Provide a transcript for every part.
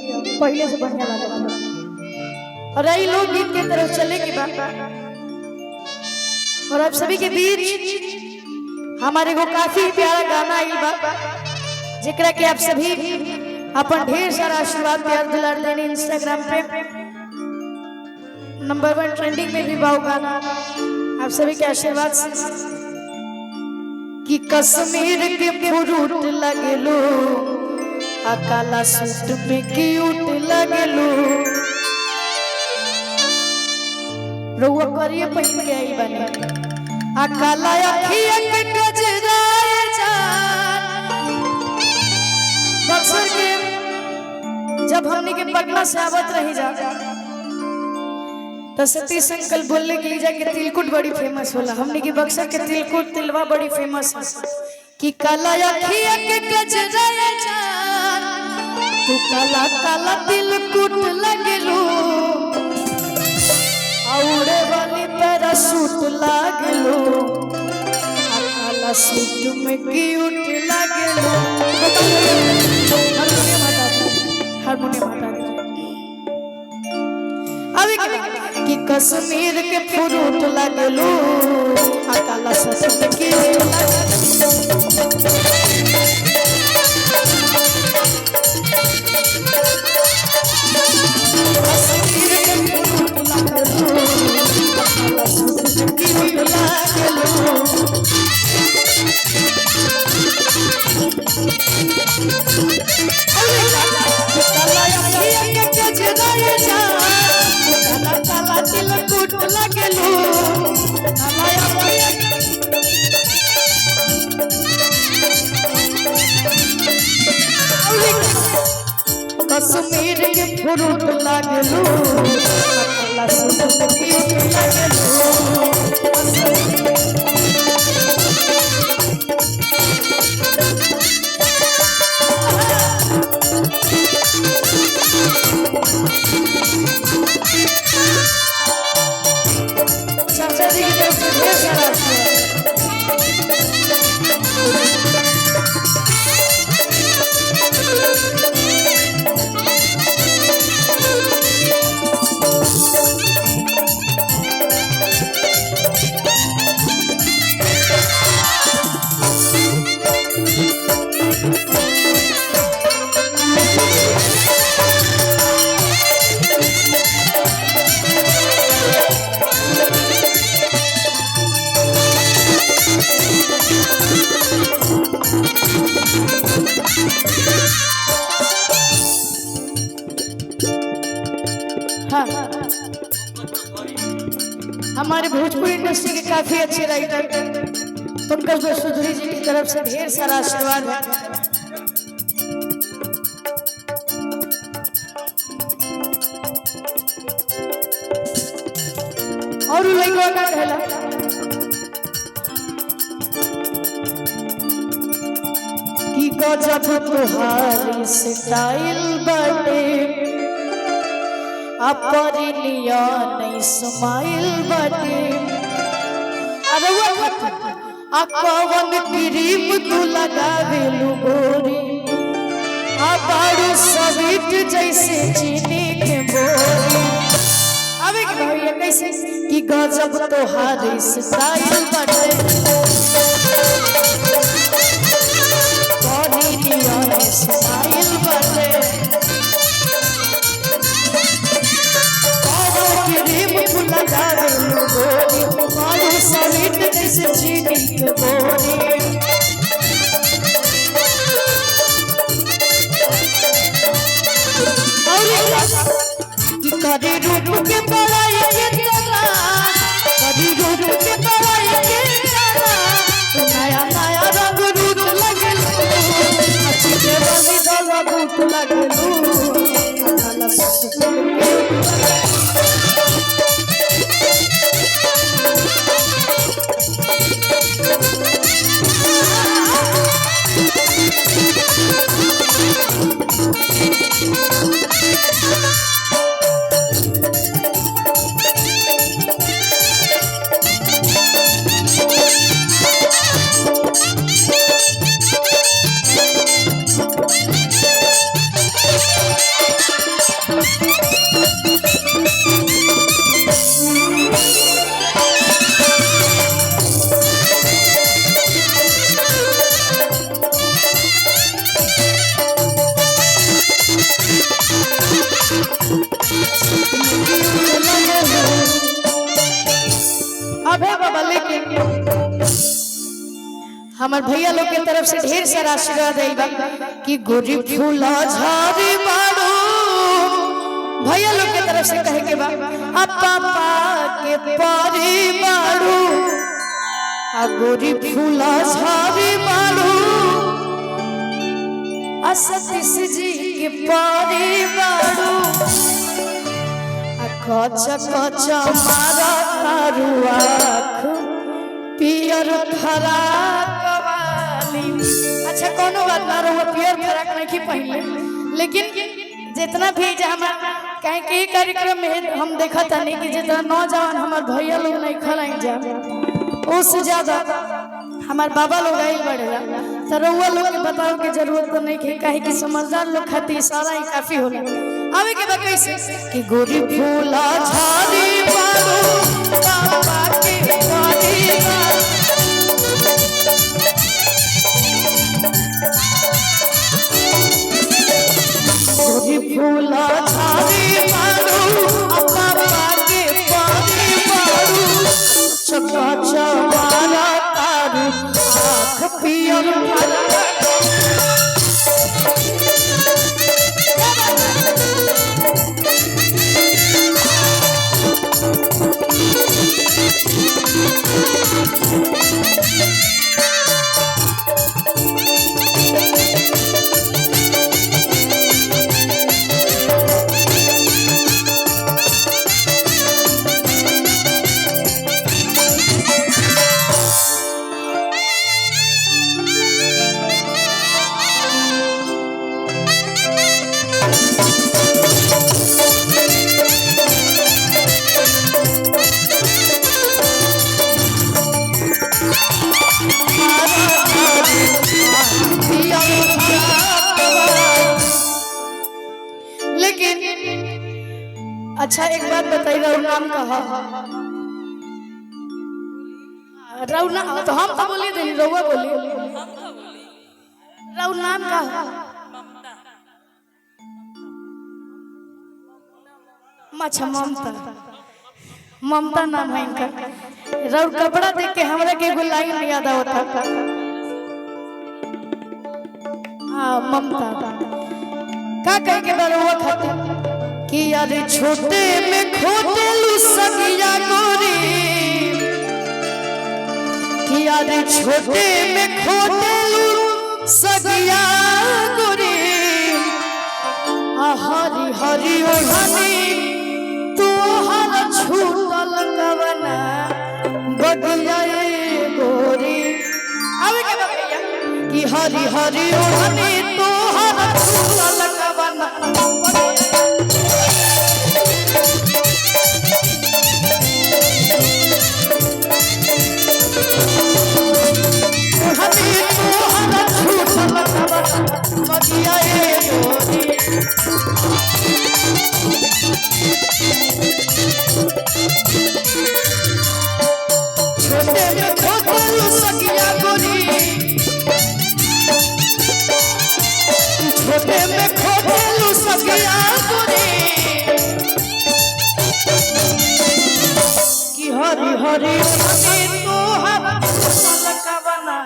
पहले से बढ़िया लगा। और आई लोग गीत की तरफ चले की बात। और आप सभी के बीच हमारे को काफी प्यारा गाना आई बा, जिकरा के आप सभी अपन ढेर सारा आशीर्वाद प्यार दुलार देने इंस्टाग्राम पे नंबर 1 ट्रेंडिंग में भी बाऊ गाना आप सभी के आशीर्वाद से कि कश्मीर के फ्रूट लगेलो आ काला सूट में क्यूट लगेलो रउआ करिए पहन के आई बने आ काला अखिया के गजराए जान बक्सर के जब हमने के पटना से आवत रही जा तो सतीश अंकल बोलने के लिए कि तिलकुट बड़ी फेमस होला। हमने की बक्सर के तिलकुट तिलवा बड़ी फेमस है कि काला अखिया के गजराए जान तू काला काला तिलकुट लगेलू औड़े वाली तेरा सूट लागेलू काला सूट में क्यूट लागेलू। हारमोनियम हटा अभी कि कश्मीर के फ्रूट लगेलू आ काला सूट में क्यूट कश्मीर के फ्रूट लागलू काला सूट में क्यूट लागलू। चाचा जी की तरफ से ढेर सारा हाँ। हमारे भोजपुरी इंडस्ट्री के काफी अच्छे राइटर पंकज वसुधरी जी की तरफ से ढेर सारा आशीर्वाद है। और लइका का कहला कि गजब तोहार स्टाइल बाटे अपरिलिया नहीं स्माइल बाटे अरे वो अकवन क्रीम तू लगावेलू गोरी आ बारू स्वीट जैसे चीनी के बोरी। अबे भैया कैसे कि गजब तोहार स्टाइल बाटे अपरिलिया नहीं स्माइल बाटे स्वीट जैसे चीनी के बोरी। कभी रूप के बड़ाई के तना कभी रूप के बड़ाई के तना नया नया रंग रूप लगेलू अच्छी के बनी दला रूप लगेलू काला सूट में हमार भैया लोग के तरफ से ढेर सारा आशीर्वाद आइल बा कि गोरी फूला झाड़ी बाड़ू। भैया लोग के तरफ से कहे के बा पापा के पारी बाड़ू आ गोरी फूला झाड़ी बाड़ू आ सतीश जी के पारी बाड़ू आ कच्चा कच्चा मारा तारू आँख पियर फराक वाली। अच्छा कोनो बात ना रहो पियर फराक नहीं पहले, लेकिन जितना भी कहीं के कार्यक्रम में हम देखा था नहीं कि जितना नौजवान हमारे भैया लोग नहीं खड़ाई जा उससे ज्यादा हमारे बाबा लोग आई बढ़ेगा। तो रउआ लोग के बताओ की जरूरत तो नहीं है, कहे कि समझदार लोग खातिर सारा ही काफी होला। आवे के बाद कैसे कि गोरी फूला झाड़ी बाड़ू बाबा के पारी बाड़ू गोरी फूला झाड़ी बाड़ू बाबा के पारी बाड़ू चका चवारा तारू आँख पियर अच्छा एक बात बताइए राउ नाम कहा राउ नाम तो हम तो बोली देनी रउआ बोली राउ नाम कहा अच्छा ममता ममता नाम है इनका। राउ कपड़ा देख के हमरा के एगो लाइन याद आवता हाँ ममता का कह के बरुआ खातिर कि यार छोटे में खोटेलू सगिया गोरी कि यार छोटे में खोटेलू सगिया गोरी हरी हरी ओढ़नी तू हर छूटल कवना बगिया गोरी। आवे के बगिया कि हरी हरी ओढ़नी तू हर छूटल कवना छोटे में खोटलू सगिया गोरी छोटे में खोटलू सगिया गोरी कि हरी हरी तू हर का बना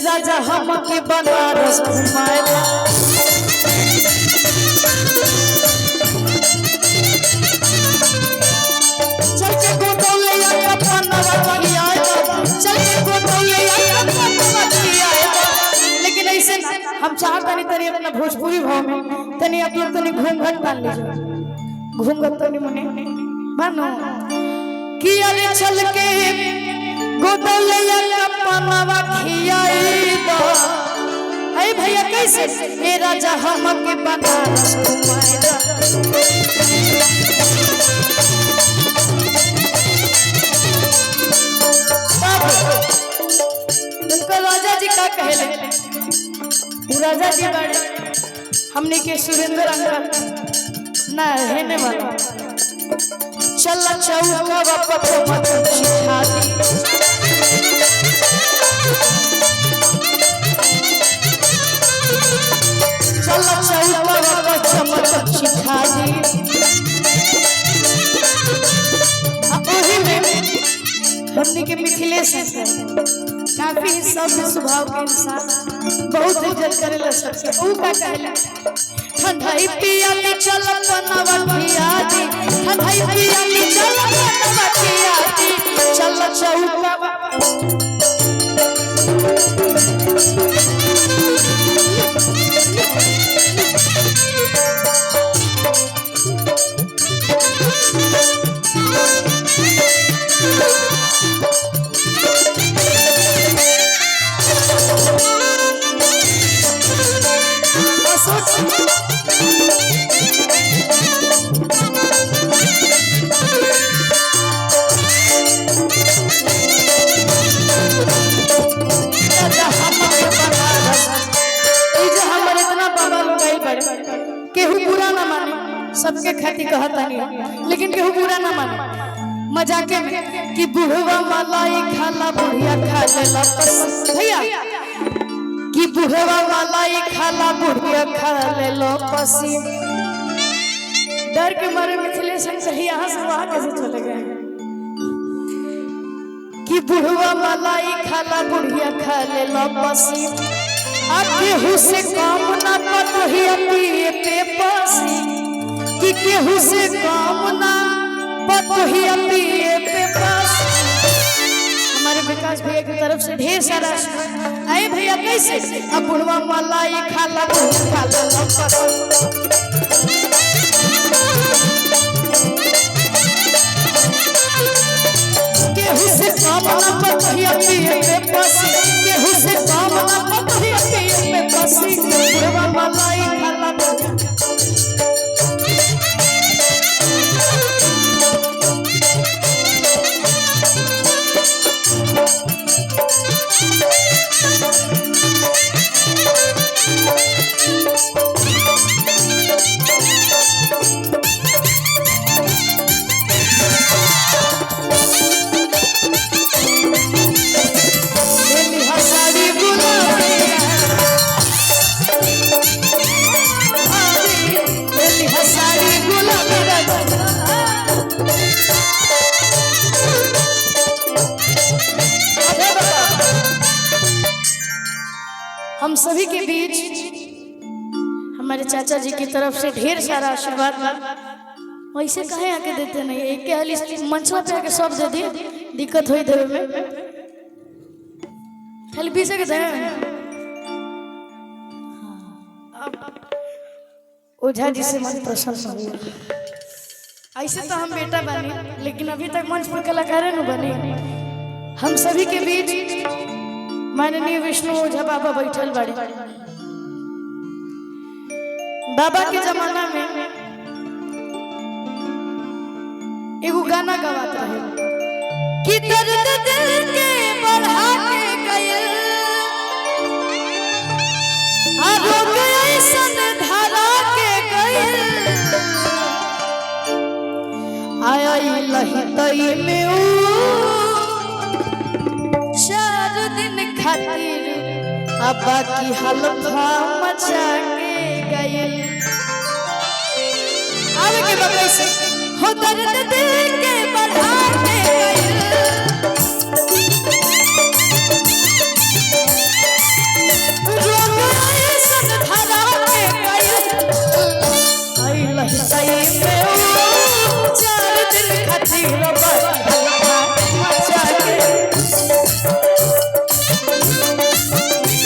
राजा हम के बनारस घुमाएला चल के गोदौले या पन्नवा की आएगा चल के गोदौले या पन्नवा की आएगा। लेकिन ऐसे हम चाहता नहीं तनी अपना भोजपुरी भाव में तनी अब तनी घूंघट डाल लीजिए घूंघट तनी मने मानो कि अरे चल के गोदलिया कपनवा खियाई दो ऐ भैया कैसे ए राजा हमके बनारस घुमाएगा उनको राजा जी का कहले राजा जी बड़े हमने के सुरेंद्र अंकल ना रहने वाला चल चौका वापस मत सिखा दी चल चौका वापस मत सिखा दी वही में हमने के मिथिलेश काफी सभ्य स्वभाव के इंसान बहुत इज्जत करेला सबके ऊ का कहला ठंडाई पिया के चल बनवा खिया दी ठंडाई पिया के चल बनवा खिया दी चल चौका सबके खाती कहता नहीं लेकिन केहू बुरा ना माने मजाके में कि बुढ़वा मलाई खाला बुढ़िया खा लेला भैया कि बुढ़वा मलाई खाला बुढ़िया खा लेला पसी डर के मारे मिथिलेश सही यहाँ से वहाँ कैसे चले गए कि बुढ़वा मलाई खाला बुढ़िया खा लेला पसी अब केहू से काम ना पतोहिया पिए पे पसी कि केहू से काम ना पतोहिया पिए पे पास हमारे विकास भैया की तरफ से ढेर सारा आए भैया कैसे अब बुढ़वा मलाई खाला केहू से काम ना पतोहिया पिए पे पास केहू से काम ना पतोहिया पिए पे पास बुढ़वा मलाई खाला हम सभी के बीच हमारे चाचा जी की तरफ से ढेर सारा आशीर्वाद वैसे कहे आके देते नहीं एक के हाली मंचवा पे आके सब दे दिए दिक्कत हुई देवे में खाली पीछे के दे ओझा जी से मन प्रसन्न हुआ ऐसे तो हम बेटा बने लेकिन अभी तक मंच पर कलाकार न बने हम सभी के बीच माननीय विष्णु ओझा बाबा बैठल बड़े बाबा के जमाना में एगो गाना गवात रहे कि दर्द दिल के बढ़ा के गए रोग ऐसन धरा के गए आया लही तई में खातिर अब बाकी हल्फा मचा के गए आवे के बगल से हो दर्द दिल के बढ़ा के गए रोग ऐसन धरा के गए आई लही में 4 दिन खातिर